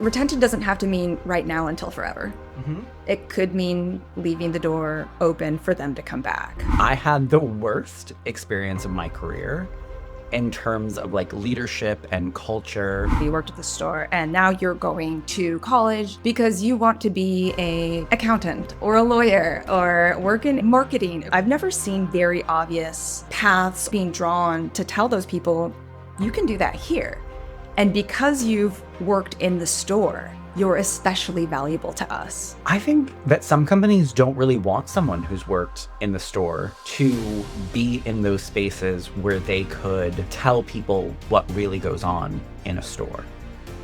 Retention doesn't have to mean right now until forever. Mm-hmm. It could mean leaving the door open for them to come back. I had the worst experience of my career in terms of like leadership and culture. You worked at the store and now you're going to college because you want to be an accountant or a lawyer or work in marketing. I've never seen very obvious paths being drawn to tell those people, you can do that here. And because you've worked in the store, you're especially valuable to us. I think that some companies don't really want someone who's worked in the store to be in those spaces where they could tell people what really goes on in a store.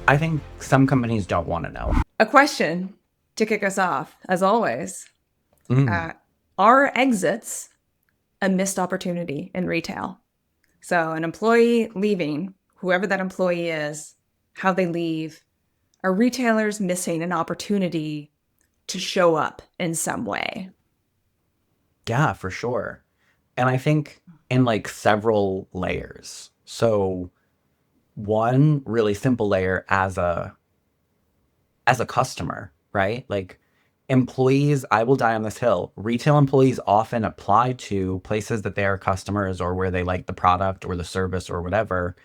I think some companies don't want to know. A question to kick us off, as always. Are exits a missed opportunity in retail? So an employee leaving, whoever that employee is, how they leave, are retailers missing an opportunity to show up in some way? Yeah, for sure. And I think in like several layers. So one really simple layer as a customer, right? Like employees, I will die on this hill. Retail employees often apply to places that they are customers or where they like the product or the service or whatever.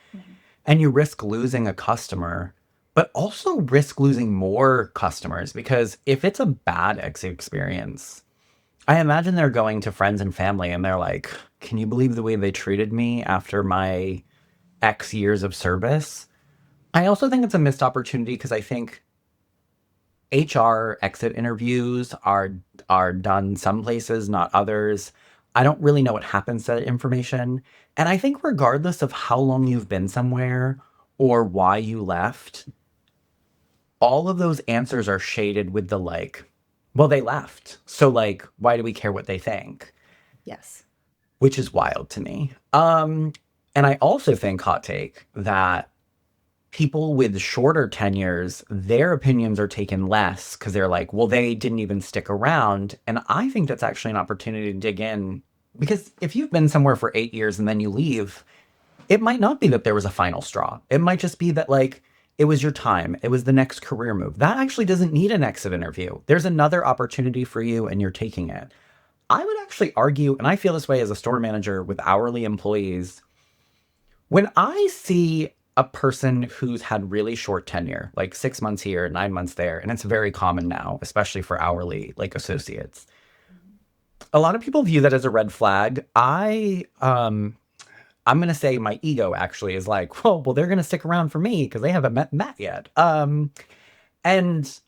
And you risk losing a customer, but also risk losing more customers because if it's a bad exit experience, I imagine they're going to friends and family and they're like, can you believe the way they treated me after my X years of service? I also think it's a missed opportunity because I think HR exit interviews are done some places, not others. I don't really know what happens to that information. And I think regardless of how long you've been somewhere or why you left, all of those answers are shaded with the like, well, they left. So like, why do we care what they think? Yes. Which is wild to me. And I also think, hot take, that people with shorter tenures, their opinions are taken less because they're like, well, they didn't even stick around. And I think that's actually an opportunity to dig in because if you've been somewhere for 8 years and then you leave, it might not be that there was a final straw. It might just be that like, it was your time. It was the next career move. That actually doesn't need an exit interview. There's another opportunity for you and you're taking it. I would actually argue, and I feel this way as a store manager with hourly employees, when I see a person who's had really short tenure, like 6 months here, 9 months there, and it's very common now, especially for hourly like associates. A lot of people view that as a red flag. I'm going to say my ego actually is like, well, they're going to stick around for me because they haven't met Matt yet. And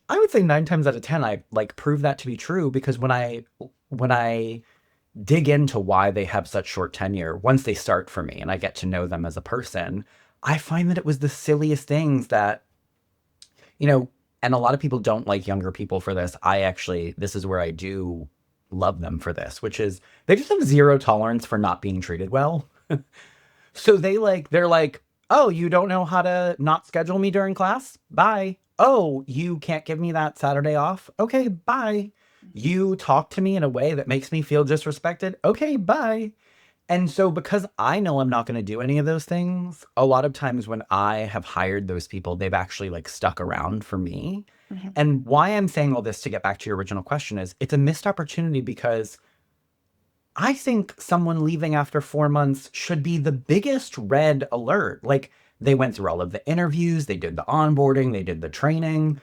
I would say 9 times out of 10, I like prove that to be true because when I dig into why they have such short tenure, once they start for me and I get to know them as a person, I find that it was the silliest things that, and a lot of people don't like younger people for this. This is where I do love them for this, which is they just have zero tolerance for not being treated well. So they're like, oh, you don't know how to not schedule me during class? Bye. Oh, you can't give me that Saturday off? Okay, bye. You talk to me in a way that makes me feel disrespected? Okay, bye. And so because I know I'm not going to do any of those things, a lot of times when I have hired those people, they've actually like stuck around for me. Mm-hmm. And why I'm saying all this to get back to your original question is it's a missed opportunity because I think someone leaving after 4 months should be the biggest red alert. Like they went through all of the interviews, they did the onboarding, they did the training.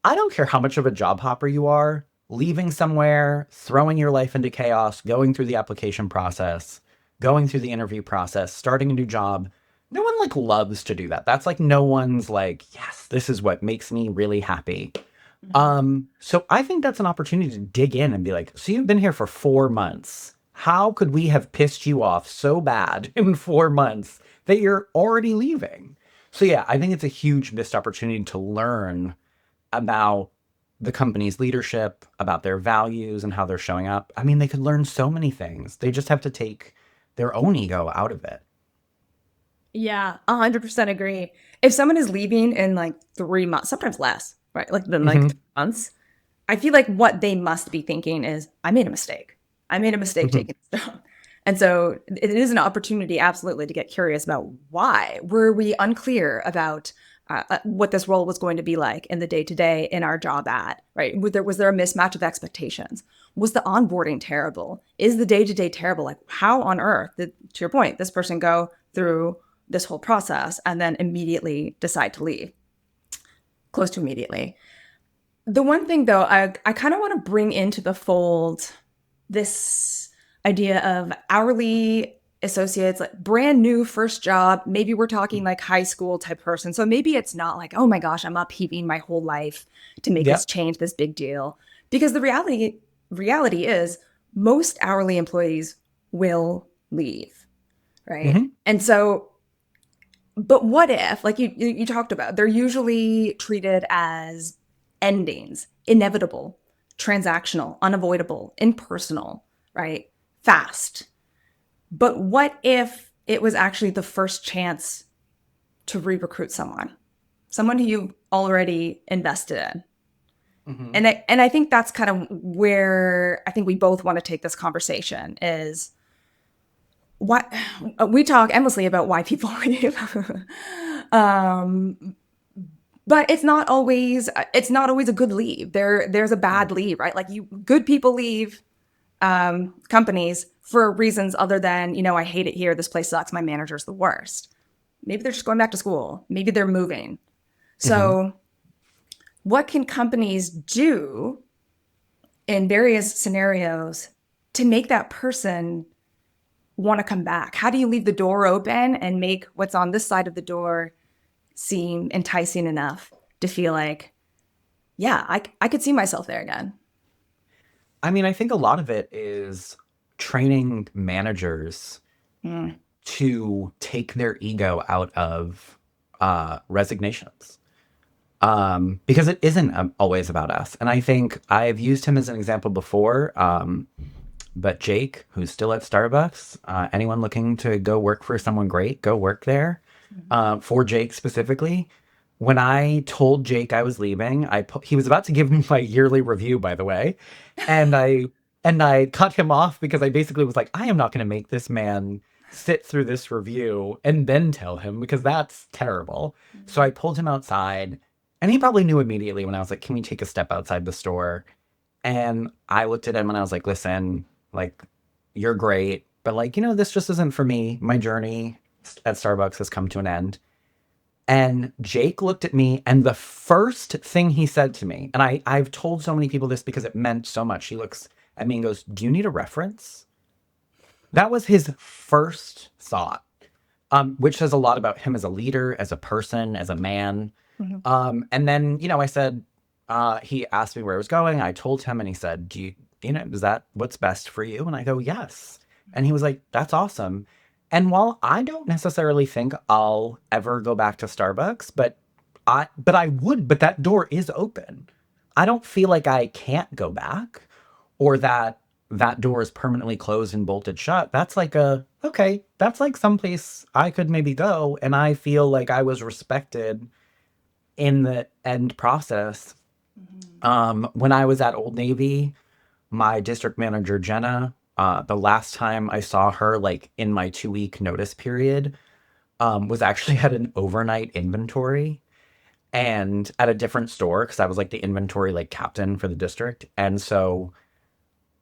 I don't care how much of a job hopper you are, leaving somewhere, throwing your life into chaos, going through the application process, going through the interview process, starting a new job. No one like loves to do that. That's like no one's like, yes, this is what makes me really happy. So I think that's an opportunity to dig in and be like, so you've been here for 4 months. How could we have pissed you off so bad in 4 months that you're already leaving? So yeah, I think it's a huge missed opportunity to learn about the company's leadership, about their values and how they're showing up. I mean, they could learn so many things. They just have to take their own ego out of it. Yeah, 100% agree. If someone is leaving in like 3 months, sometimes less, right? Like than like 3 months, I feel like what they must be thinking is, I made a mistake. I made a mistake taking this job. And so it is an opportunity, absolutely, to get curious about why. Were we unclear about what this role was going to be like in the day to day in our job at, right? Was there a mismatch of expectations? Was the onboarding terrible? Is the day to day terrible? Like, how on earth did, to your point, this person go through this whole process and then immediately decide to leave, close to immediately? The one thing, though, I kind of want to bring into the fold this idea of hourly associates, like brand new first job. Maybe we're talking like high school type person. So maybe it's not like, oh my gosh, I'm upheaving my whole life to make this Yep. change, this big deal. Because the reality is most hourly employees will leave, right? Hmm. And so, but what if, like you talked about, they're usually treated as endings, inevitable, transactional, unavoidable, impersonal, right? Fast. But what if it was actually the first chance to re-recruit someone who you've already invested in? Hmm. And I think that's kind of where I think we both want to take this conversation is why we talk endlessly about why people leave. um, but it's not always a good leave. There's a bad leave, right? Like good people leave companies for reasons other than, I hate it here. This place sucks. My manager's the worst. Maybe they're just going back to school. Maybe they're moving. Hmm. So, what can companies do in various scenarios to make that person want to come back? How do you leave the door open and make what's on this side of the door seem enticing enough to feel like, yeah, I could see myself there again? I mean, I think a lot of it is training managers Mm. to take their ego out of resignations. Because it isn't always about us. And I think I've used him as an example before. But Jake, who's still at Starbucks, anyone looking to go work for someone great, go work there. For Jake specifically, when I told Jake I was leaving, he was about to give me my yearly review, by the way, and I cut him off because I basically was like, I am not going to make this man sit through this review and then tell him because that's terrible. So I pulled him outside, and he probably knew immediately when I was like, "Can we take a step outside the store?" And I looked at him and I was like, listen, like, you're great, but like, this just isn't for me. My journey at Starbucks has come to an end. And Jake looked at me, and the first thing he said to me, and I've told so many people this because it meant so much. He looks at me and goes, "Do you need a reference?" That was his first thought, which says a lot about him as a leader, as a person, as a man. Mhm. And then, I said, he asked me where I was going. I told him, and he said, is that what's best for you? And I go, yes. And he was like, that's awesome. And while I don't necessarily think I'll ever go back to Starbucks, but that door is open. I don't feel like I can't go back or that door is permanently closed and bolted shut. Okay, that's like someplace I could maybe go. And I feel like I was respected in the end process. Mhm. When I was at Old Navy, my district manager, Jenna, the last time I saw her, like in my 2 week notice period, was actually at an overnight inventory and at a different store because I was like the inventory like captain for the district. And so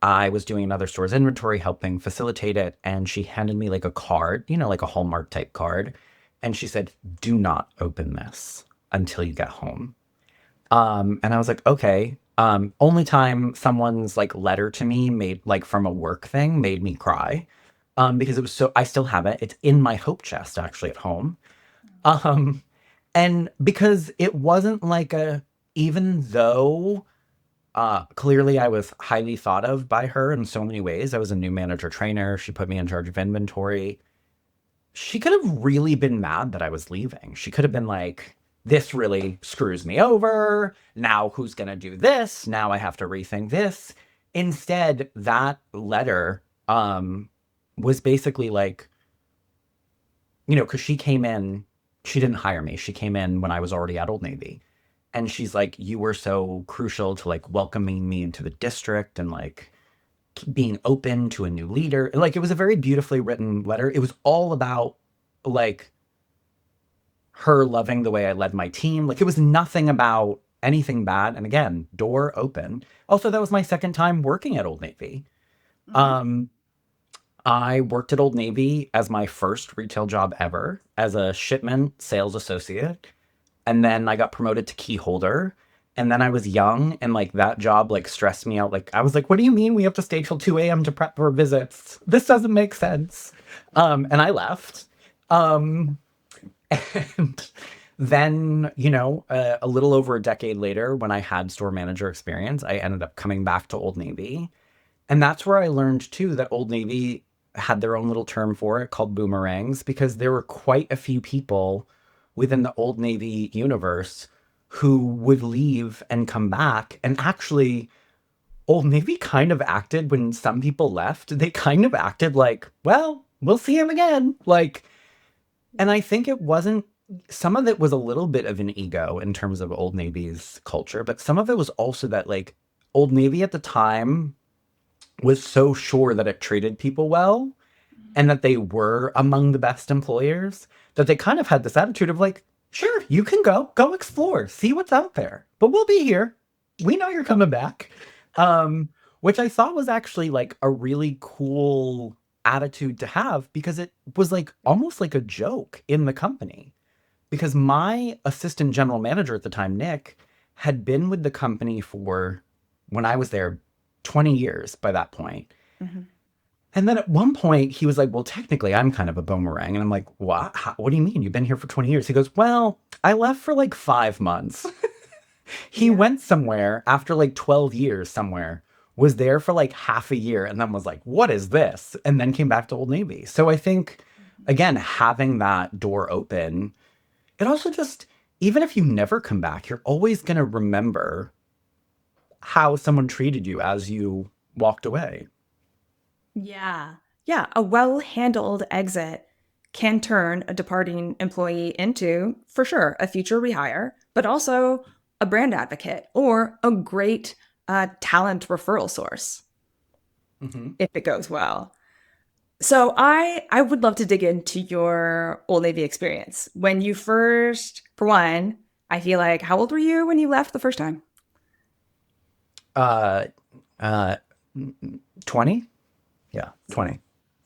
I was doing another store's inventory, helping facilitate it. And she handed me like a card, like a Hallmark type card. And she said, do not open this until you get home. And I was like, okay. Only time someone's like letter to me made like from a work thing made me cry. Because I still have it. It's in my hope chest actually at home. Um, and because it wasn't like even though clearly I was highly thought of by her in so many ways. I was a new manager trainer. She put me in charge of inventory. She could have really been mad that I was leaving. She could have been like, this really screws me over. Now who's going to do this? Now I have to rethink this. Instead, that letter was basically like, because she came in, she didn't hire me. She came in when I was already at Old Navy. And she's like, you were so crucial to like welcoming me into the district and like being open to a new leader. Like it was a very beautifully written letter. It was all about like her loving the way I led my team. Like, it was nothing about anything bad. And again, door open. Also, that was my second time working at Old Navy. Mhm. Um, I worked at Old Navy as my first retail job ever as a shipment sales associate. And then I got promoted to key holder. And then I was young and like that job like stressed me out. Like I was like, what do you mean we have to stay till 2 a.m. to prep for visits? This doesn't make sense. And I left. Um, and then, a little over a decade later, when I had store manager experience, I ended up coming back to Old Navy. And that's where I learned too that Old Navy had their own little term for it called boomerangs, because there were quite a few people within the Old Navy universe who would leave and come back. And actually, Old Navy kind of acted when some people left, they kind of acted like, well, we'll see him again. Like, and I think it wasn't, some of it was a little bit of an ego in terms of Old Navy's culture, but some of it was also that like Old Navy at the time was so sure that it treated people well and that they were among the best employers that they kind of had this attitude of like, sure, you can go explore, see what's out there, but we'll be here. We know you're coming back. Which I thought was actually like a really cool attitude to have because it was like almost like a joke in the company. Because my assistant general manager at the time, Nick, had been with the company for when I was there 20 years by that point. Mhm. And then at one point he was like, well, technically I'm kind of a boomerang. And I'm like, what? What do you mean? You've been here for 20 years. He goes, well, I left for like 5 months. He Yeah. went somewhere after like 12 years somewhere, was there for like half a year, and then was like, what is this? And then came back to Old Navy. So I think, again, having that door open, it also just, even if you never come back, you're always going to remember how someone treated you as you walked away. Yeah. Yeah. A well handled exit can turn a departing employee into, for sure, a future rehire, but also a brand advocate or a great talent referral source Hmm. if it goes well. So I would love to dig into your Old Navy experience. When you first, for one, I feel like how old were you when you left the first time? Uh, uh, 20? Yeah, 20.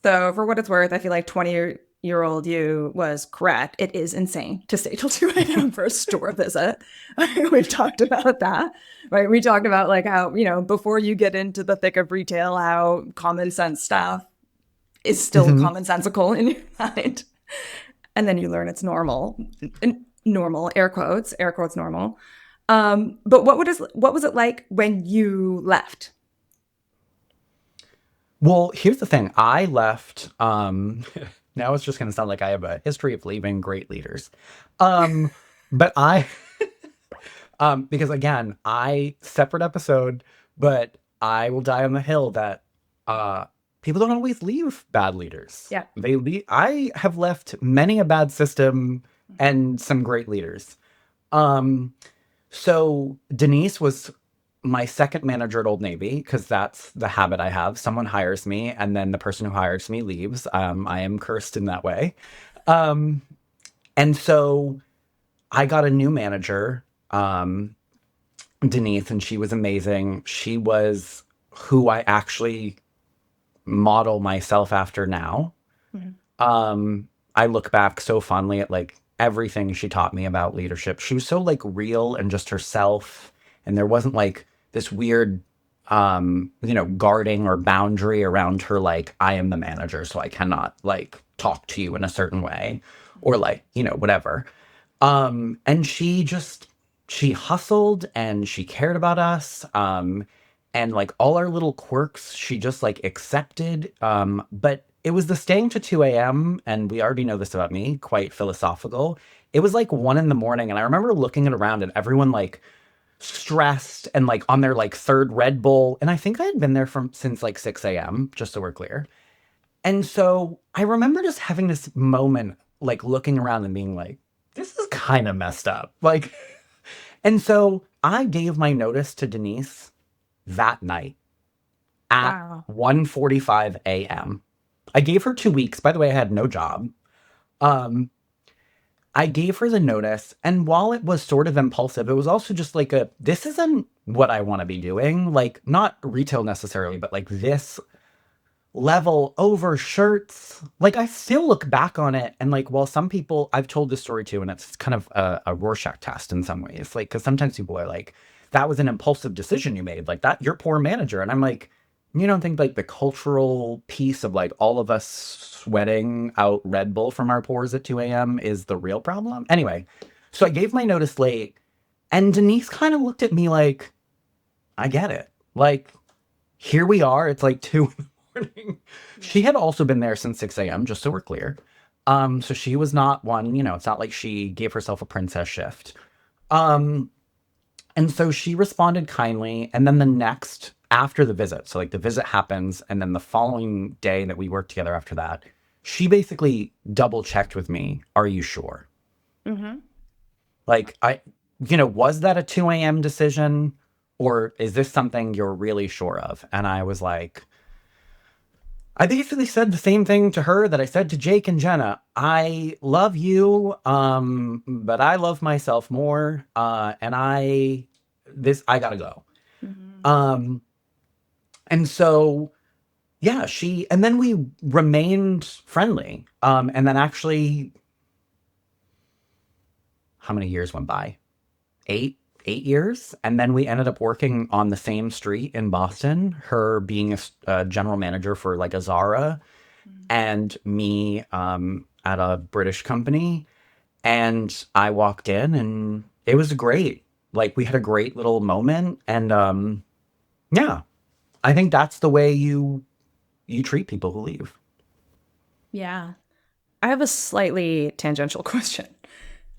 So for what it's worth, I feel like 20-year old you was correct. It is insane to stay till 2 a.m. for a store visit. We've talked about that, right? We talked about like how, before you get into the thick of retail, how common sense stuff is still Hmm. commonsensical in your mind. And then you learn it's normal. Normal, air quotes normal. But what was it like when you left? Well, here's the thing. I left. Now it's just going to sound like I have a history of leaving great leaders. Um, but because again, separate episode, but I will die on the hill that uh, people don't always leave bad leaders. Yeah. They leave. I have left many a bad system and some great leaders. Um, so Denise was my second manager at Old Navy because that's the habit I have. Someone hires me, and then the person who hires me leaves. I am cursed in that way. Um, and so I got a new manager, Denise, and she was amazing. She was who I actually model myself after now. Mhm. I look back so fondly at like everything she taught me about leadership. She was so like real and just herself, and there wasn't like this weird guarding or boundary around her like I am the manager so I cannot like talk to you in a certain way or like, whatever. And she hustled and she cared about us. And like all our little quirks, she just like accepted. But it was the staying to 2 a.m. And we already know this about me, quite philosophical. It was like 1 in the morning. And I remember looking it around and everyone like stressed and like on their like third Red Bull. And I think I had been there from since like 6 a.m., just so we're clear. And so I remember just having this moment, like looking around and being like, this is kind of messed up. Like, and so I gave my notice to Denise that night at Wow. 1:45 a.m. I gave her 2 weeks. By the way, I had no job. Um, I gave her the notice, and while it was sort of impulsive, it was also just like this isn't what I want to be doing. Like, not retail necessarily, but like this level over shirts. Like, I still look back on it, and like, while some people, I've told this story too, and it's kind of a Rorschach test in some ways. Like, because sometimes people are like, that was an impulsive decision you made, like that, you're poor manager. And I'm like, you don't think like the cultural piece of like all of us sweating out Red Bull from our pores at 2 a.m. is the real problem? Anyway, so I gave my notice late, and Denise kind of looked at me like, I get it. Like, here we are. It's like 2 in the morning. She had also been there since 6 a.m., just so we're clear. So she was not one, it's not like she gave herself a princess shift. And so she responded kindly. And then the next, after the visit, so like the visit happens, and then the following day that we worked together after that, she basically double checked with me. Are you sure? Mm-hmm. Like, was that a 2 a.m. decision? Or is this something you're really sure of? And I was like, I basically said the same thing to her that I said to Jake and Jenna. I love you, but I love myself more. And I gotta go. Mm-hmm. Um, and so, yeah, and then we remained friendly. And then actually, how many years went by? 8 years. And then we ended up working on the same street in Boston, her being a general manager for like a Zara, and me at a British company. And I walked in, and it was great. Like, we had a great little moment. And yeah, I think that's the way you treat people who leave. Yeah. I have a slightly tangential question.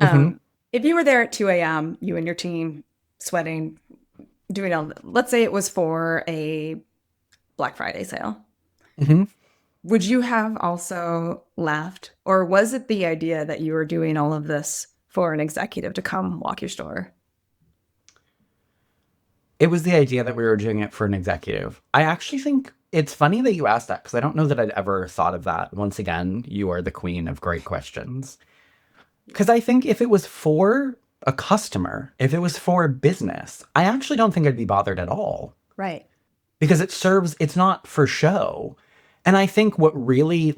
Hmm. If you were there at 2 a.m., you and your team sweating, doing all, let's say it was for a Black Friday sale, Hmm. would you have also left? Or was it the idea that you were doing all of this for an executive to come walk your store? It was the idea that we were doing it for an executive. I actually think it's funny that you asked that, because I don't know that I'd ever thought of that. Once again, you are the queen of great questions. Because I think if it was for a customer, if it was for a business, I actually don't think I'd be bothered at all. Right. Because it's not for show. And I think what really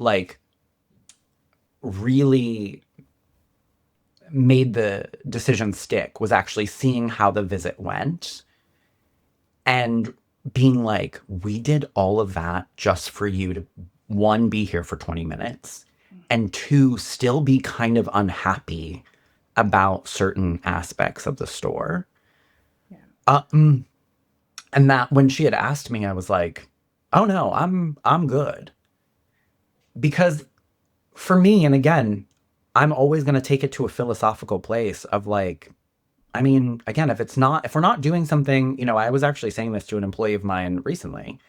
made the decision stick was actually seeing how the visit went and being like, we did all of that just for you to, one, be here for 20 minutes, and two, still be kind of unhappy about certain aspects of the store. Yeah. And that when she had asked me, I was like, oh no, I'm good. Because for me, and again, I'm always going to take it to a philosophical place of like, I mean, again, if we're not doing something, I was actually saying this to an employee of mine recently.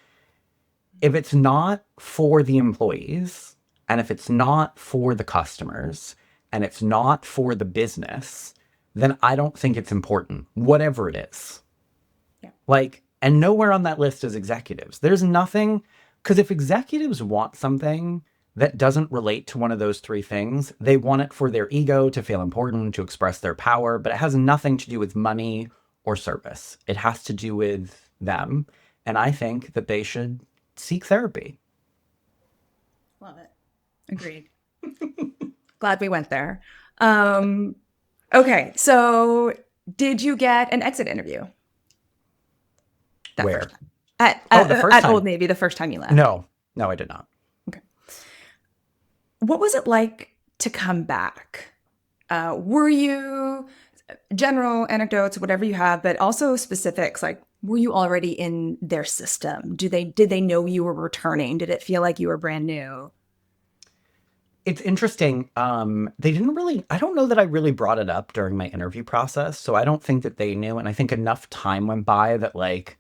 If it's not for the employees, and if it's not for the customers, and it's not for the business, then I don't think it's important, whatever it is. Yeah. Like, and nowhere on that list is executives. There's nothing, because if executives want something that doesn't relate to one of those three things, they want it for their ego, to feel important, to express their power, but it has nothing to do with money or service. It has to do with them. And I think that they should seek therapy. Love it. Agreed. Glad we went there. Okay, so did you get an exit interview? Where? First time. At, The first at time. Old Navy, the first time you left. No, I did not. Okay. What was it like to come back? Were you general anecdotes, whatever you have, but also specifics? Like, were you already in their system? Did they know you were returning? Did it feel like you were brand new? It's interesting. They didn't really, I don't know that I really brought it up during my interview process. So I don't think that they knew. And I think enough time went by that like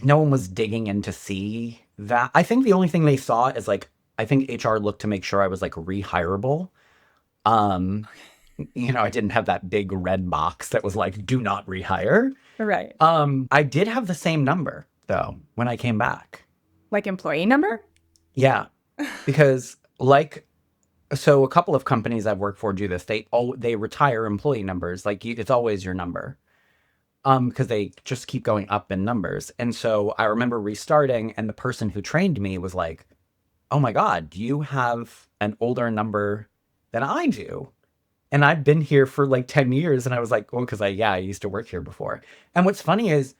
no one was digging in to see that. I think the only thing they saw is like, I think HR looked to make sure I was like rehireable. I didn't have that big red box that was like, do not rehire. Right. I did have the same number though when I came back. Like employee number? Yeah. Because like So a couple of companies I've worked for do this. They retire employee numbers. Like it's always your number. Because they just keep going up in numbers. And so I remember restarting, and the person who trained me was like, "Oh my God, you have an older number than I do." And I've been here for like 10 years. And I was like, "Well, because I used to work here before." And what's funny is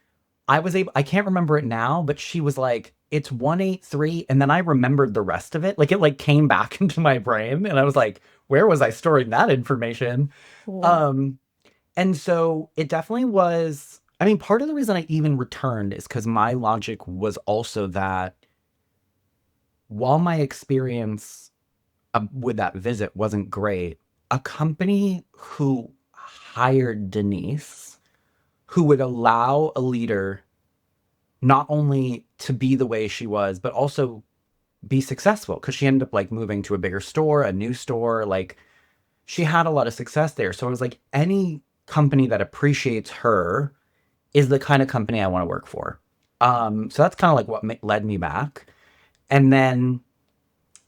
I can't remember it now, but she was like, "It's 183." And then I remembered the rest of it. Like it like came back into my brain. And I was like, where was I storing that information? Cool. Um, and so it definitely was. I mean, part of the reason I even returned is because my logic was also that while my experience with that visit wasn't great, a company who hired Denise, who would allow a leader not only to be the way she was, but also be successful because she ended up like moving to a bigger store, a new store. Like she had a lot of success there. So I was like, any company that appreciates her is the kind of company I want to work for. So that's kind of like what led me back. And then,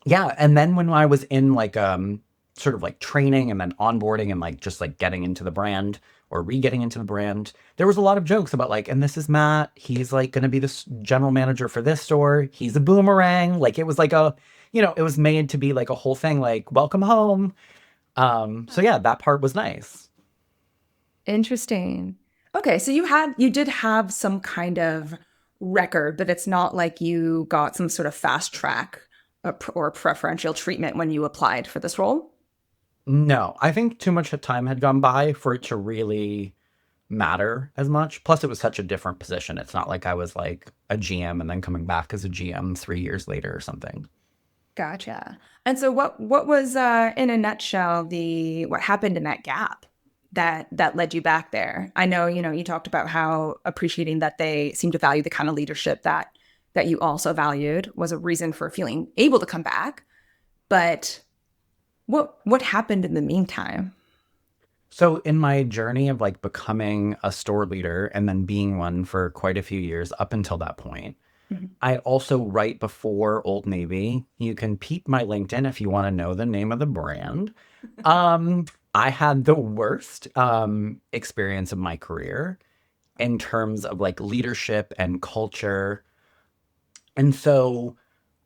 yeah. And then when I was in like, sort of like training and then onboarding and like just like getting into the brand or re-getting into the brand, there was a lot of jokes about like, and this is Matt. He's like going to be this general manager for this store. He's a boomerang. Like it was like it was made to be like a whole thing, like welcome home. So yeah, that part was nice. Interesting. Okay, so you did have some kind of record, but it's not like you got some sort of fast track or preferential treatment when you applied for this role. No, I think too much time had gone by for it to really matter as much. Plus, it was such a different position. It's not like I was like a GM and then coming back as a GM 3 years later or something. Gotcha. And so what was in a nutshell the what happened in that gap that led you back there? I know, you talked about how appreciating that they seem to value the kind of leadership that you also valued was a reason for feeling able to come back. But what happened in the meantime? So, in my journey of like becoming a store leader and then being one for quite a few years up until that point, Mhm. I also, right before Old Navy, you can peep my LinkedIn if you want to know the name of the brand. Um, I had the worst experience of my career in terms of like leadership and culture. And so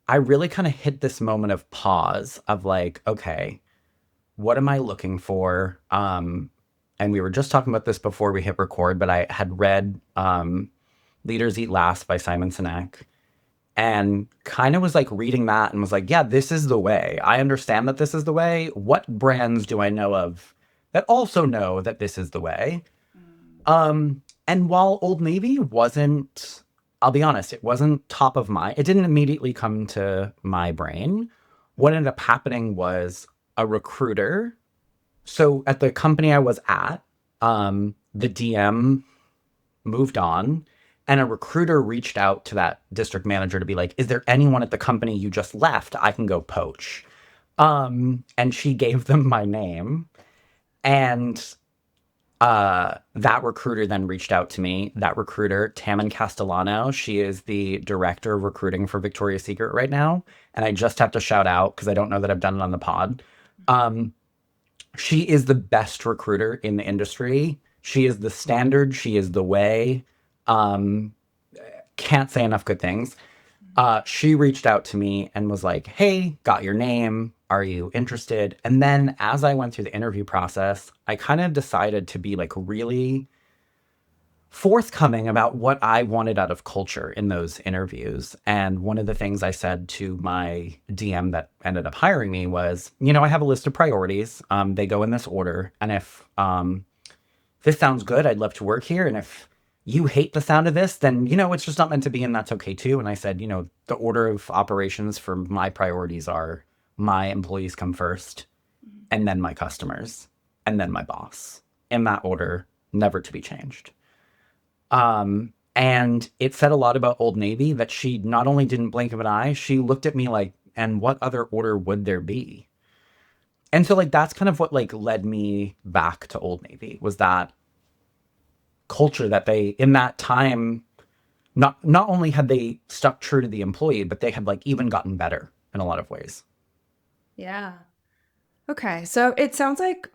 I really kind of hit this moment of pause of like, okay, what am I looking for? And we were just talking about this before we hit record, but I had read Leaders Eat Last by Simon Sinek and kind of was like reading that and was like, yeah, this is the way. I understand that this is the way. What brands do I know of that also know that this is the way? And while Old Navy wasn't, I'll be honest, it wasn't top of mind. It didn't immediately come to my brain. What ended up happening was a recruiter. So at the company I was at, the DM moved on, and a recruiter reached out to that district manager to be like, "Is there anyone at the company you just left I can go poach?" And she gave them my name, and that recruiter then reached out to me. That recruiter, Taman Castellano, she is the director of recruiting for Victoria's Secret right now. And I just have to shout out because I don't know that I've done it on the pod. Um, she is the best recruiter in the industry. She is the standard. She is the way. Um, can't say enough good things. She reached out to me and was like, "Hey, got your name. Are you interested?" And then as I went through the interview process, I kind of decided to be like really forthcoming about what I wanted out of culture in those interviews. And one of the things I said to my DM that ended up hiring me was, I have a list of priorities. They go in this order. And if this sounds good, I'd love to work here. And if you hate the sound of this, then, it's just not meant to be, and that's okay too. And I said, the order of operations for my priorities are my employees come first, and then my customers, and then my boss. In that order, never to be changed. And it said a lot about Old Navy that she not only didn't blink of an eye, she looked at me like, and what other order would there be? And so like that's kind of what like led me back to Old Navy was that culture that they in that time not only had they stuck true to the employee, but they had like even gotten better in a lot of ways. Yeah. Okay, so it sounds like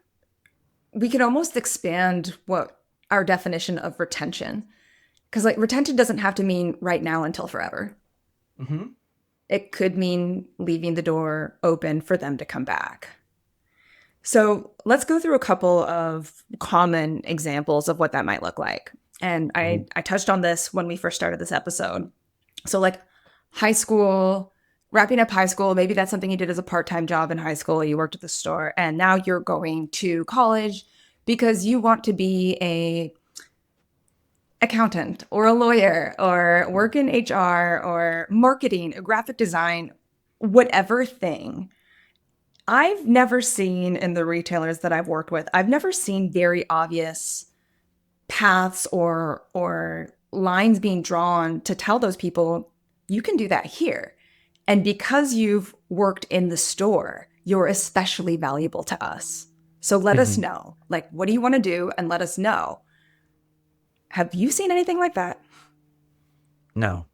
we could almost expand what our definition of retention, because like retention doesn't have to mean right now until forever. Hmm. It could mean leaving the door open for them to come back. So let's go through a couple of common examples of what that might look like. And Hmm. I touched on this when we first started this episode. So, like high school, wrapping up high school, maybe that's something you did as a part time job in high school. You worked at the store, and now you're going to college because you want to be a accountant or a lawyer or work in HR or marketing, graphic design, whatever thing. I've never seen in the retailers that I've worked with, I've never seen very obvious paths or lines being drawn to tell those people you can do that here. And because you've worked in the store, you're especially valuable to us. So let us Hmm. know. Like, what do you want to do? And let us know. Have you seen anything like that? No.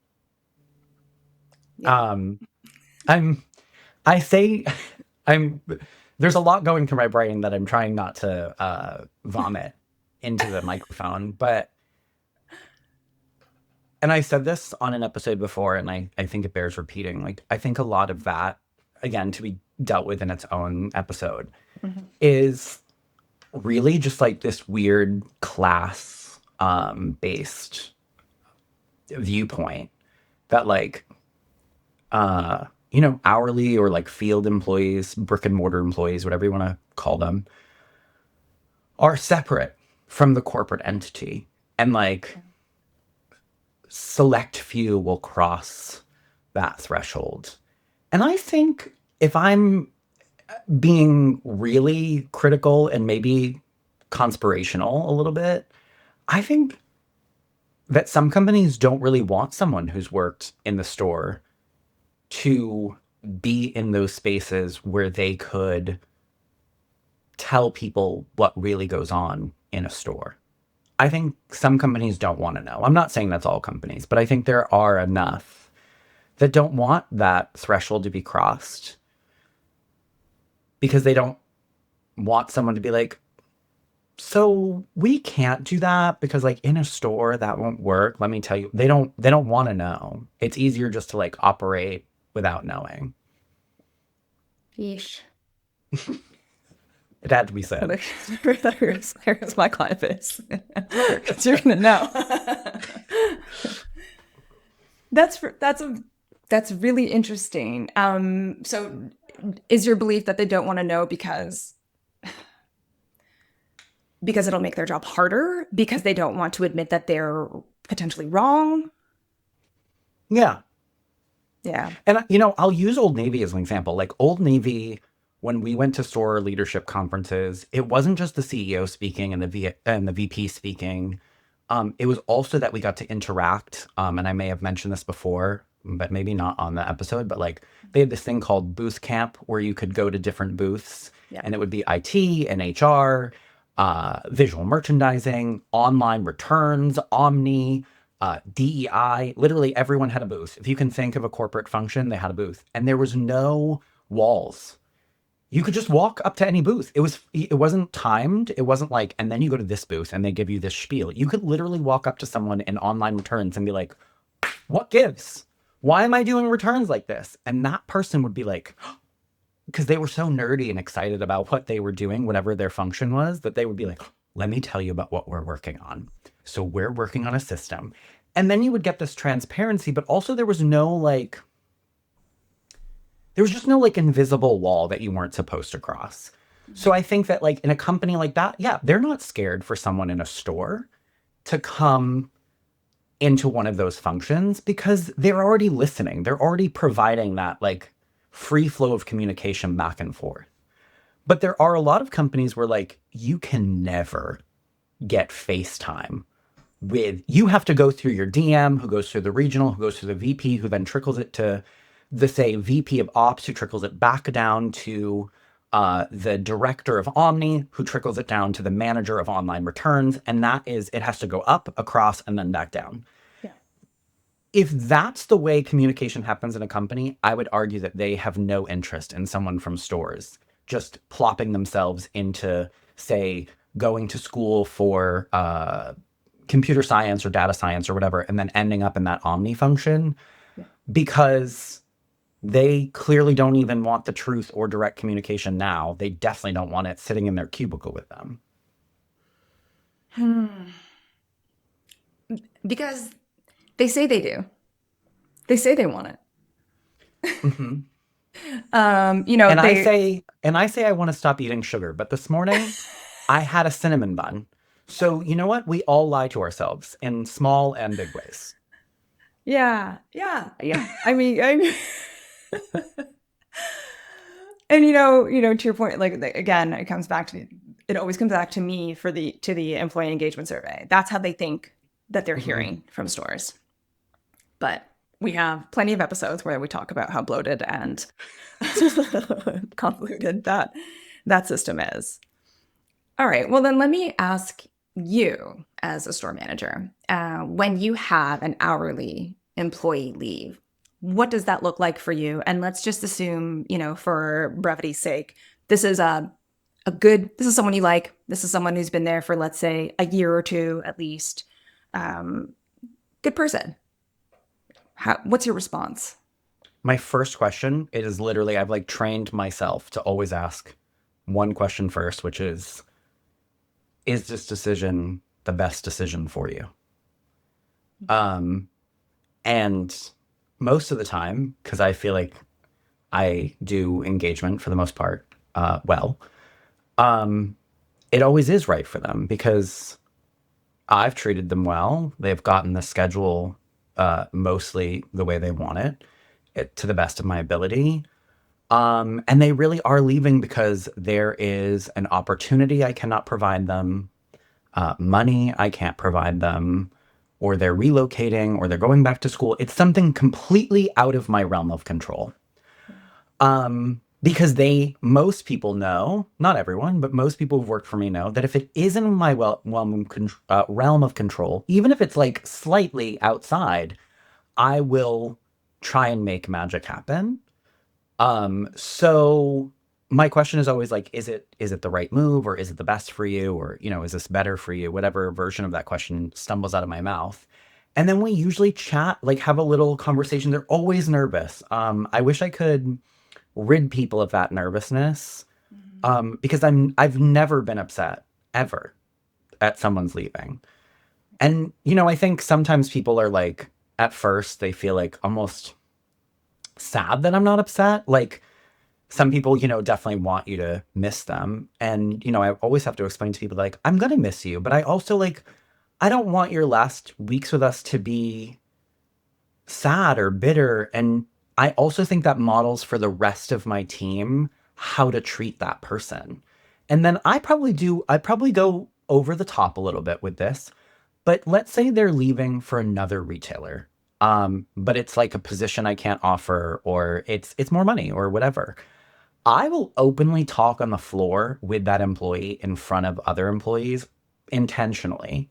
Yeah. Um, I'm, I say, I'm, there's a lot going through my brain that I'm trying not to vomit into the microphone, but, and I said this on an episode before, and I think it bears repeating. Like, I think a lot of that, again, to be dealt with in its own episode, Mhm. is really just like this weird class based viewpoint that like hourly or like field employees, brick and mortar employees, whatever you want to call them, are separate from the corporate entity. And like select few will cross that threshold. And I think if I'm being really critical and maybe conspirational a little bit, I think that some companies don't really want someone who's worked in the store to be in those spaces where they could tell people what really goes on in a store. I think some companies don't want to know. I'm not saying that's all companies, but I think there are enough that don't want that threshold to be crossed because they don't want someone to be like, so we can't do that because like in a store that won't work. Let me tell you, they don't want to know. It's easier just to like operate without knowing. Yeesh. It had to be said. There's my client face. Because you're gonna know. That's really interesting. So is your belief that they don't want to know because it'll make their job harder because they don't want to admit that they're potentially wrong? Yeah. Yeah. And I'll use Old Navy as an example. Like Old Navy, when we went to store leadership conferences, it wasn't just the CEO speaking and the VP speaking. It was also that we got to interact. And I may have mentioned this before, but maybe not on the episode. But like they had this thing called booth camp where you could go to different booths, Yeah. and it would be IT and HR, visual merchandising, online returns, Omni, DEI. Literally everyone had a booth. If you can think of a corporate function, they had a booth, and there was no walls. You could just walk up to any booth. It wasn't timed. It wasn't like, and then you go to this booth and they give you this spiel. You could literally walk up to someone in online returns and be like, "What gives? Why am I doing returns like this?" And that person would be like, because they were so nerdy and excited about what they were doing, whatever their function was, that they would be like, let me tell you about what we're working on. So we're working on a system. And then you would get this transparency, but also there was just no like invisible wall that you weren't supposed to cross. So I think that like in a company like that, yeah, they're not scared for someone in a store to come into one of those functions because they're already listening. They're already providing that like free flow of communication back and forth. But there are a lot of companies where like you can never get FaceTime with you have to go through your DM, who goes through the regional, who goes through the VP, who then trickles it to the say VP of Ops, who trickles it back down to the director of Omni, who trickles it down to the manager of online returns, and it has to go up, across, and then back down. Yeah. If that's the way communication happens in a company, I would argue that they have no interest in someone from stores just plopping themselves into, say, going to school for computer science or data science or whatever, and then ending up in that omni function Yeah. because they clearly don't even want the truth or direct communication now. They definitely don't want it sitting in their cubicle with them. Because they say they do. They say they want it. Hmm. And I They say, I want to stop eating sugar, but this morning I had a cinnamon bun. So you know what? We all lie to ourselves in small and big ways. yeah, yeah, yeah. I mean, and to your point, like again, it always comes back to me for the employee engagement survey. That's how they think that they're Hmm. hearing from stores. But we have plenty of episodes where we talk about how bloated and convoluted that system is. All right. Well, then let me ask you, as a store manager, when you have an hourly employee leave, what does that look like for you? And let's just assume, for brevity's sake, this is this is someone you like. This is someone who's been there for, let's say, a year or two at least. Um, Good person. What's your response? My first question, it is literally, I've like trained myself to always ask one question first, which is this decision the best decision for you? Um, and most of the time, because I feel like I do engagement for the most part, well, um, it always is right for them because I've treated them well. They've gotten the schedule mostly the way they want it to the best of my ability. And they really are leaving because there is an opportunity I cannot provide them, money I can't provide them, or they're relocating, or they're going back to school. It's something completely out of my realm of control. Because most people know, not everyone, but most people who've worked for me know that if it is in my realm of control, even if it's like slightly outside, I will try and make magic happen. So my question is always like, is it the right move, or is it the best for you, or is this better for you? Whatever version of that question stumbles out of my mouth. And then we usually chat, like have a little conversation. They're always nervous. I wish I could rid people of that nervousness. Because I've never been upset ever at someone's leaving. And I think sometimes people are like, at first they feel like almost sad that I'm not upset. Like some people, definitely want you to miss them. And, I always have to explain to people like, I'm going to miss you, but I also like, I don't want your last weeks with us to be sad or bitter. And I also think that models for the rest of my team how to treat that person. And then I probably go over the top a little bit with this, but let's say they're leaving for another retailer. But it's like a position I can't offer, or it's more money or whatever. I will openly talk on the floor with that employee in front of other employees intentionally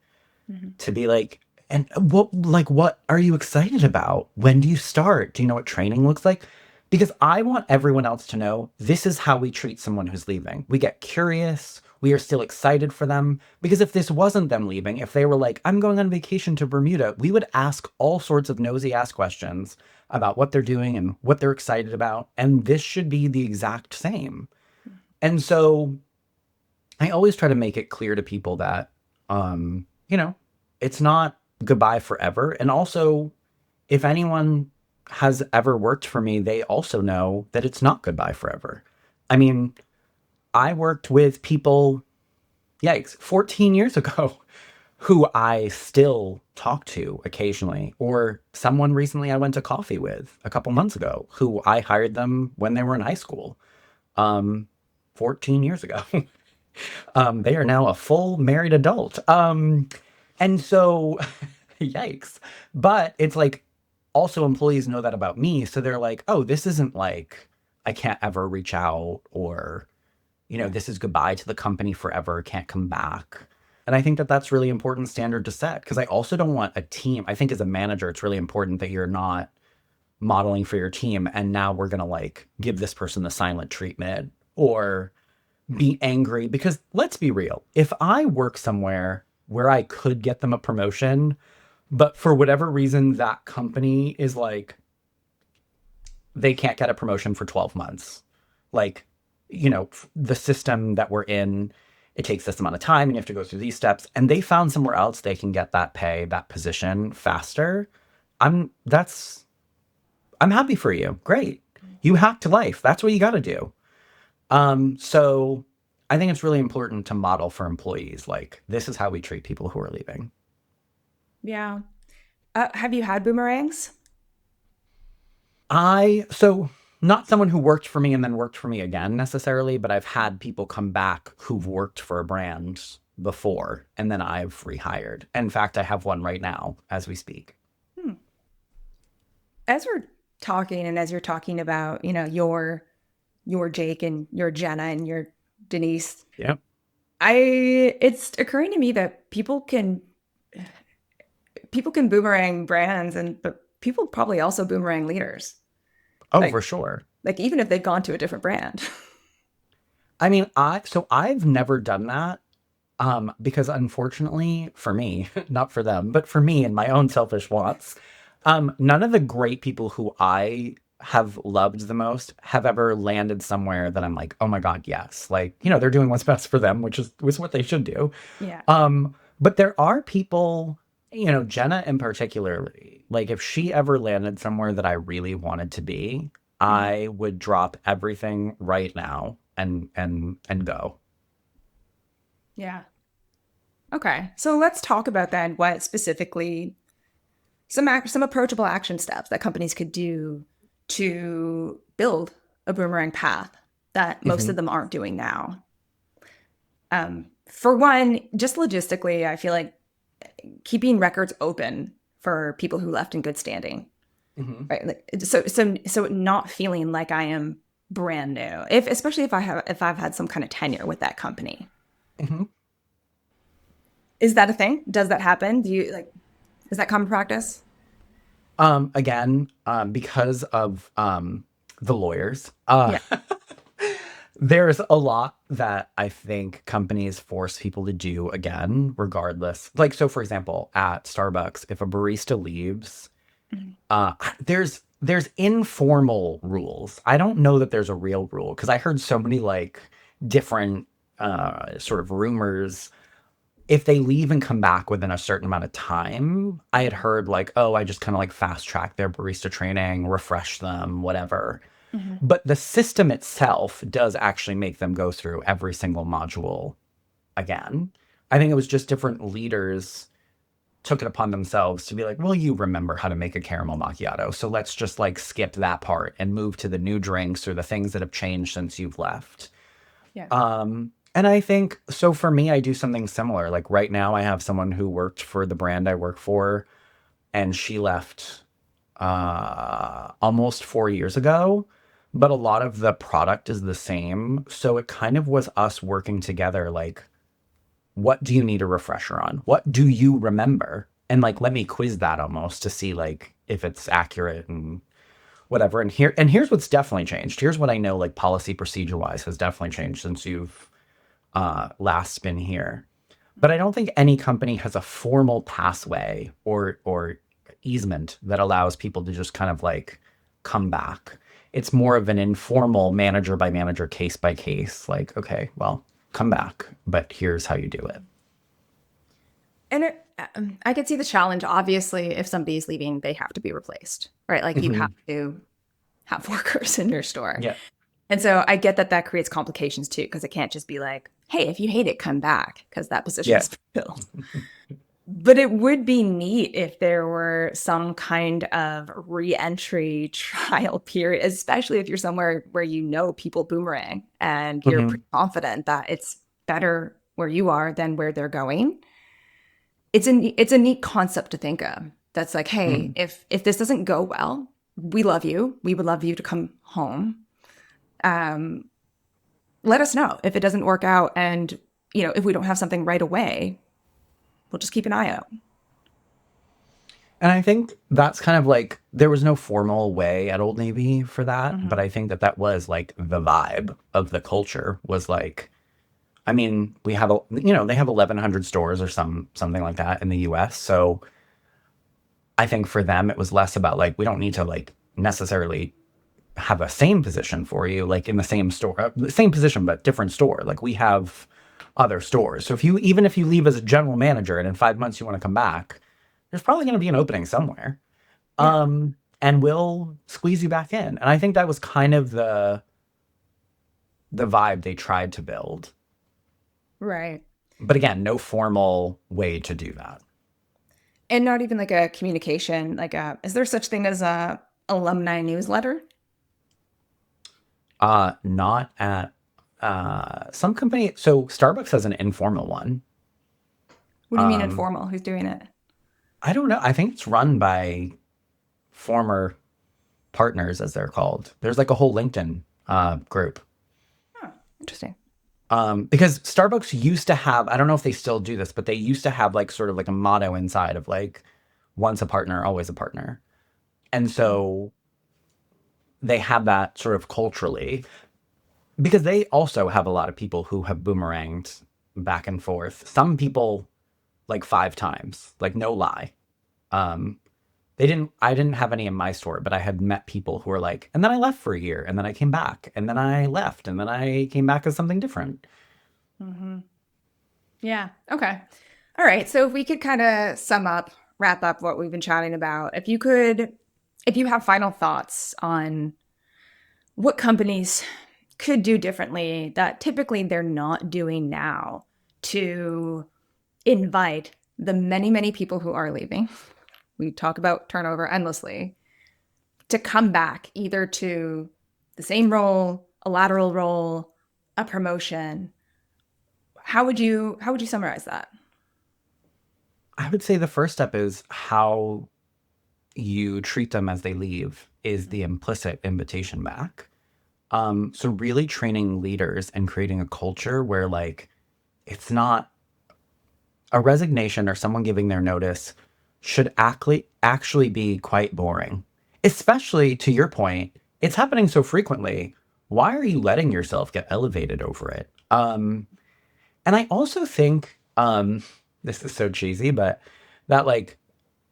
Mhm. to be like, and what are you excited about? When do you start? Do you know what training looks like? Because I want everyone else to know this is how we treat someone who's leaving. We get curious. We are still excited for them. Because if this wasn't them leaving, if they were like, I'm going on vacation to Bermuda, we would ask all sorts of nosy ass questions about what they're doing and what they're excited about. And this should be the exact same. And so I always try to make it clear to people that, it's not goodbye forever. And also, if anyone has ever worked for me, they also know that it's not goodbye forever. I mean, I worked with people, yikes, 14 years ago who I still talk to occasionally, or someone recently I went to coffee with a couple months ago who I hired them when they were in high school, um, 14 years ago. They are now a full married adult. And so, yikes. But it's like also employees know that about me. So they're like, oh, this isn't like I can't ever reach out, or, Yeah. this is goodbye to the company forever, can't come back. And I think that that's really important standard to set because I also don't want a team. I think as a manager, it's really important that you're not modeling for your team. And now we're going to like give this person the silent treatment, or be angry because let's be real. If I work somewhere where I could get them a promotion, but for whatever reason that company is like they can't get a promotion for 12 months. Like, the system that we're in, it takes this amount of time and you have to go through these steps. And they found somewhere else they can get that pay, that position faster. That's, I'm happy for you. Great. You hacked life. That's what you got to do. So I think it's really important to model for employees. Like, this is how we treat people who are leaving. Yeah. Have you had boomerangs? So not someone who worked for me and then worked for me again necessarily, but I've had people come back who've worked for a brand before and then I've rehired. In fact, I have one right now as we speak. Hmm. As we're talking and as you're talking about, your Jake and your Jenna and your Denise, Yeah. it's occurring to me that people can boomerang brands, but people probably also boomerang leaders. Oh, Like for sure. like even if they've gone to a different brand. I mean, I've never done that. Because unfortunately for me, not for them, but for me and my own selfish wants, none of the great people who I have loved the most have ever landed somewhere that I'm like, oh my God, yes. Like, they're doing what's best for them, which is what they should do. Yeah. But there are people, Jenna in particular, like if she ever landed somewhere that I really wanted to be, Mhm. I would drop everything right now and go. Yeah. Okay. So let's talk about then what specifically some approachable action steps that companies could do to build a boomerang path that most Hmm. of them aren't doing now. For one, just logistically, I feel like keeping records open for people who left in good standing, Hmm. right? Like, so not feeling like I am brand new, if especially if I've had some kind of tenure with that company. Hmm. Is that a thing? Does that happen? Do you like? Is that common practice? Again, because of the lawyers, Yeah. there's a lot that I think companies force people to do again, regardless. Like, so for example, at Starbucks, if a barista leaves, Mhm. there's informal rules. I don't know that there's a real rule because I heard so many like different sort of rumors if they leave and come back within a certain amount of time, I had heard like, oh, I just kind of like fast track their barista training, refresh them, whatever. Mhm. But the system itself does actually make them go through every single module again. I think it was just different leaders took it upon themselves to be like, well, you remember how to make a caramel macchiato. So let's just like skip that part and move to the new drinks or the things that have changed since you've left. Yeah. And I think so for me, I do something similar. Like right now, I have someone who worked for the brand I work for, and she left almost 4 years ago. But a lot of the product is the same. So it kind of was us working together. Like, what do you need a refresher on? What do you remember? And like, let me quiz that almost to see like if it's accurate and whatever. And here's what's definitely changed. Here's what I know, like policy procedure wise, has definitely changed since you've last been here. But I don't think any company has a formal pathway or easement that allows people to just kind of like come back. It's more of an informal manager by manager, case by case. Like, okay, well, come back, but here's how you do it. And I could see the challenge. Obviously, if somebody's leaving, they have to be replaced, right? Like you have Hmm. to have workers in your store. Yeah. And so I get that that creates complications too, because it can't just be like, hey, if you hate it, come back, because that position Yeah. is filled. But it would be neat if there were some kind of re-entry trial period, especially if you're somewhere where people boomerang and you're Hmm. pretty confident that it's better where you are than where they're going. It's a neat concept to think of. That's like, hey, Hmm. if this doesn't go well, we love you. We would love you to come home. Um, Let us know if it doesn't work out, and if we don't have something right away, we'll just keep an eye out. And I think that's kind of like there was no formal way at Old Navy for that, but Hmm. I think that that was like the vibe of the culture was like I mean, we have they have 1,100 stores or something like that in the US. So I think for them it was less about like we don't need to like necessarily have a same position for you, like in the same store, same position but different store. Like we have other stores. So if you leave as a general manager and in 5 months you want to come back, there's probably going to be an opening somewhere. Yeah. And we'll squeeze you back in. And I think that was kind of the vibe they tried to build. Right. But again, no formal way to do that. And not even like a communication, like is there such thing as a alumni newsletter? Not at some company. So Starbucks has an informal one. What do you mean informal? Who's doing it? I don't know. I think it's run by former partners, as they're called. There's like a whole LinkedIn group. Huh, interesting. Because Starbucks used to have, I don't know if they still do this, but they used to have like sort of like a motto inside of like, once a partner, always a partner. And so they have that sort of culturally because they also have a lot of people who have boomeranged back and forth. Some people like 5 times, like no lie. Um, I didn't have any in my store, but I had met people who were like, and then I left for a year and then I came back and then I left and then I came back as something different. Mm-hmm. Yeah. Okay. All right. So if we could kind of wrap up what we've been chatting about, if you have final thoughts on what companies could do differently that typically they're not doing now to invite the many, many people who are leaving. We talk about turnover endlessly to come back either to the same role, a lateral role, a promotion. How would you summarize that? I would say the first step is how you treat them as they leave is the implicit invitation back. So really training leaders and creating a culture where like it's not a resignation or someone giving their notice should actually be quite boring. Especially to your point, it's happening so frequently. Why are you letting yourself get elevated over it? And I also think this is so cheesy, but that like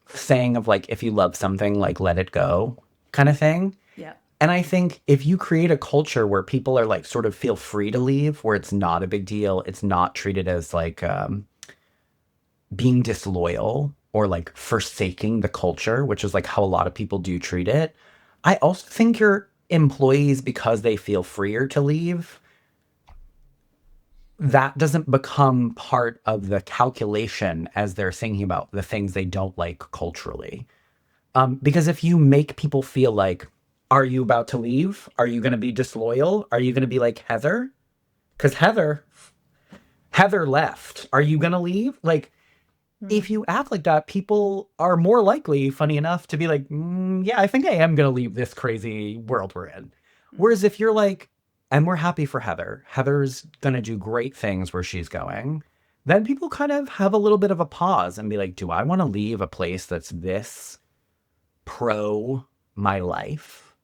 saying of like if you love something, like let it go kind of thing. Yeah. And I think if you create a culture where people are like sort of feel free to leave, where it's not a big deal, it's not treated as like being disloyal or like forsaking the culture, which is like how a lot of people do treat it. I also think your employees, because they feel freer to leave, that doesn't become part of the calculation as they're thinking about the things they don't like culturally. Because if you make people feel like, are you about to leave? Are you going to be disloyal? Are you going to be like Heather? Because Heather left. Are you going to leave? Like, Mm. if you act like that, people are more likely, funny enough, to be like, yeah, I think I am going to leave this crazy world we're in. Whereas if you're like, and we're happy for Heather, Heather's going to do great things where she's going, then people kind of have a little bit of a pause and be like, do I want to leave a place that's this pro my life?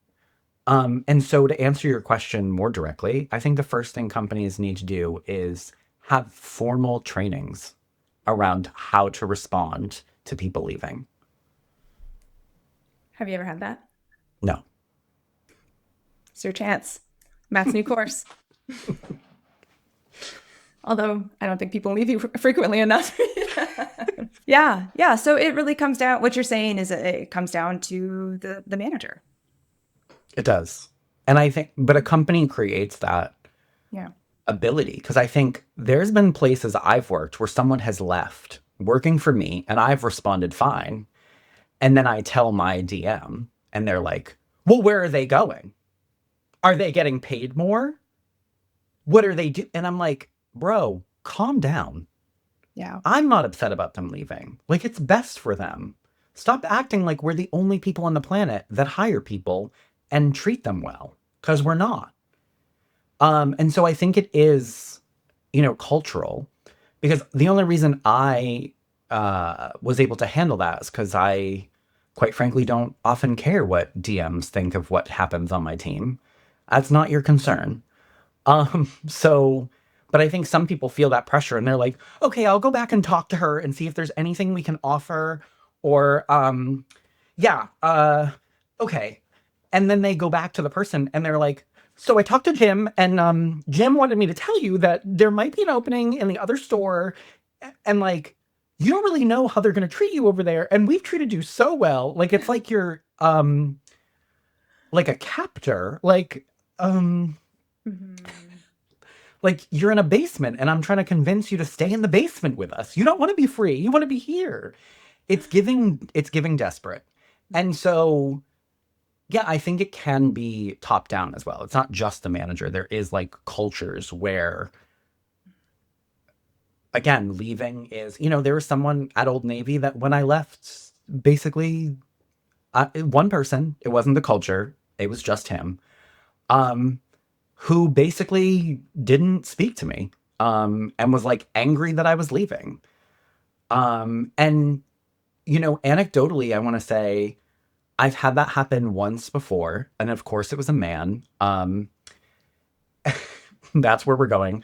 And so to answer your question more directly, I think the first thing companies need to do is have formal trainings around how to respond to people leaving. Have you ever had that? No. It's your chance. Matt's new course. Although I don't think people leave you frequently enough. Yeah, yeah. So it really comes down. What you're saying is it comes down to the manager. It does. And I think, but a company creates that Yeah. ability because I think there's been places I've worked where someone has left working for me and I've responded fine. And then I tell my DM and they're like, well, where are they going? Are they getting paid more? What are they do? And I'm like, bro, calm down. Yeah. I'm not upset about them leaving. Like, it's best for them. Stop acting like we're the only people on the planet that hire people and treat them well, because we're not. And so I think it is, cultural, because the only reason I was able to handle that is because I, quite frankly, don't often care what DMs think of what happens on my team. That's not your concern. So But I think some people feel that pressure and they're like, okay, I'll go back and talk to her and see if there's anything we can offer. Or, yeah, okay. And then they go back to the person and they're like, so I talked to Jim and Jim wanted me to tell you that there might be an opening in the other store. And like, you don't really know how they're going to treat you over there. And we've treated you so well. Like, it's like you're like a captor. Um, Mhm. like you're in a basement and I'm trying to convince you to stay in the basement with us. You don't want to be free. You want to be here. It's giving desperate. And so yeah, I think it can be top down as well. It's not just the manager. There is like cultures where again, leaving is, there was someone at Old Navy that when I left, basically one person, it wasn't the culture, it was just him. Um who basically didn't speak to me and was like angry that I was leaving. And anecdotally, I want to say I've had that happen once before, and of course it was a man. That's where we're going.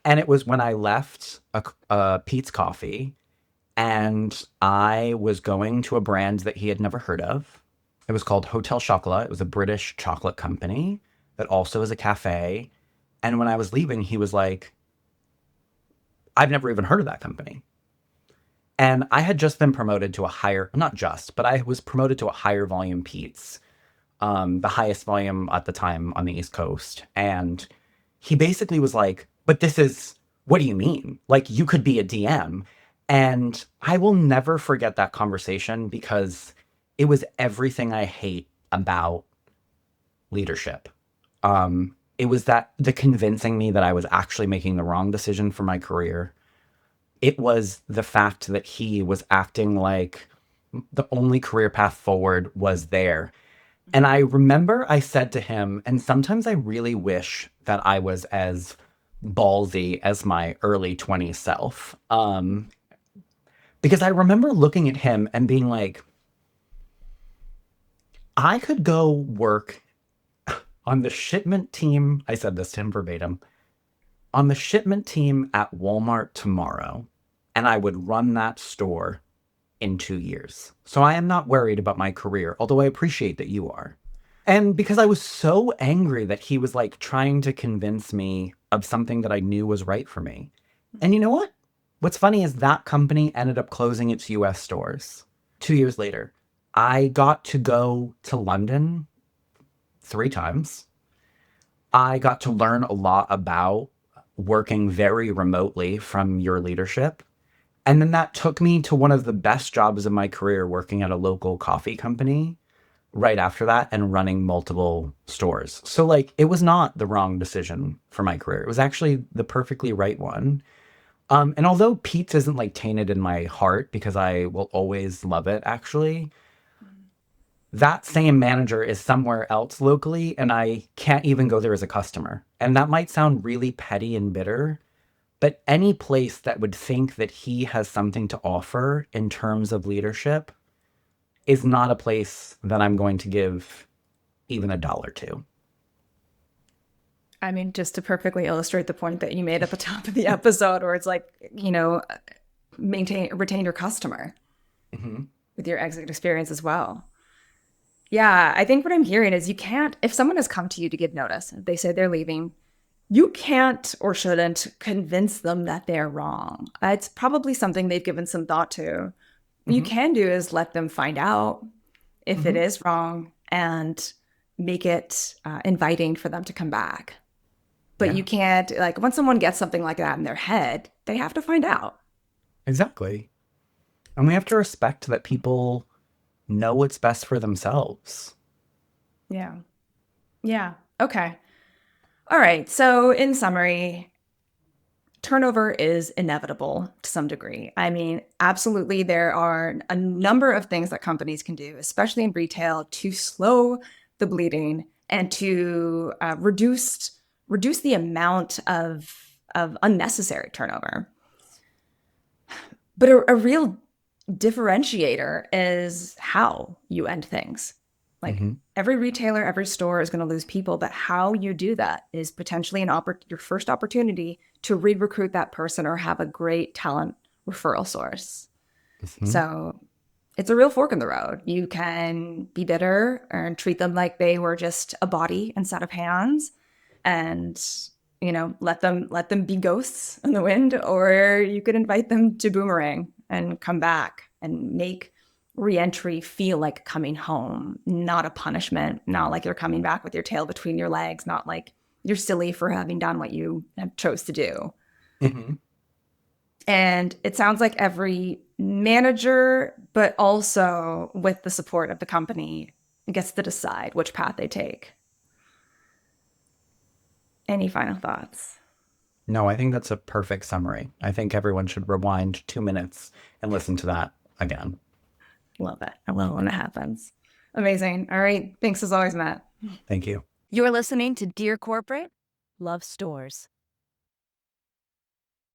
And it was when I left Pete's Coffee, and I was going to a brand that he had never heard of. It was called Hotel Chocolat. It was a British chocolate company that also is a cafe. And when I was leaving, he was like, I've never even heard of that company. And I had just been promoted to a higher, not just, but I was promoted to a higher volume Pete's, the highest volume at the time on the East Coast. And he basically was like, but what do you mean? Like, you could be a DM. And I will never forget that conversation because it was everything I hate about leadership. It was the convincing me that I was actually making the wrong decision for my career. It was the fact that he was acting like the only career path forward was there. And I remember I said to him, and sometimes I really wish that I was as ballsy as my early 20s self. Because I remember looking at him and being like, I could go work on the shipment team. I said this to him verbatim, on the shipment team at Walmart tomorrow, and I would run that store in 2 years. So I am not worried about my career, although I appreciate that you are. And because I was so angry that he was like trying to convince me of something that I knew was right for me. And you know what? What's funny is that company ended up closing its US stores 2 years later. I got to go to London 3 times. I got to learn a lot about working very remotely from your leadership. And then that took me to one of the best jobs of my career, working at a local coffee company right after that and running multiple stores. So like it was not the wrong decision for my career. It was actually the perfectly right one. And although Pete's isn't like tainted in my heart because I will always love it, actually, that same manager is somewhere else locally and I can't even go there as a customer. And that might sound really petty and bitter, but any place that would think that he has something to offer in terms of leadership is not a place that I'm going to give even a dollar to. I mean, just to perfectly illustrate the point that you made at the top of the episode, where it's like, retain your customer Hmm. with your exit experience as well. Yeah, I think what I'm hearing is you can't, if someone has come to you to give notice, if they say they're leaving, you can't or shouldn't convince them that they're wrong. It's probably something they've given some thought to. What you Hmm. can do is let them find out if it Hmm. is wrong and make it inviting for them to come back. But you Yeah, can't, like, once someone gets something like that in their head, they have to find out. exactly. And we have to respect that people know what's best for themselves. Yeah. Yeah. Okay. All right. So, in summary, turnover is inevitable to some degree. I mean, absolutely, there are a number of things that companies can do, especially in retail, to slow the bleeding and to reduce the amount of unnecessary turnover. But a real differentiator is how you end things. Like every retailer, every store is going to lose people, but how you do that is potentially your first opportunity to re-recruit that person or have a great talent referral source. So it's a real fork in the road. You can be bitter and treat them like they were just a body and set of hands, and let them be ghosts in the wind, or you could invite them to Boomerang and come back and make reentry feel like coming home, not a punishment, not like you're coming back with your tail between your legs, not like you're silly for having done what you chose to do. And it sounds like every manager, but also with the support of the company, gets to decide which path they take. Any final thoughts? No, I think that's a perfect summary. I think everyone should rewind 2 minutes and listen to that again. Love it. I love when it happens. Amazing. All right. Thanks as always, Matt. Thank you. You're listening to Dear Corporate, Love Stores.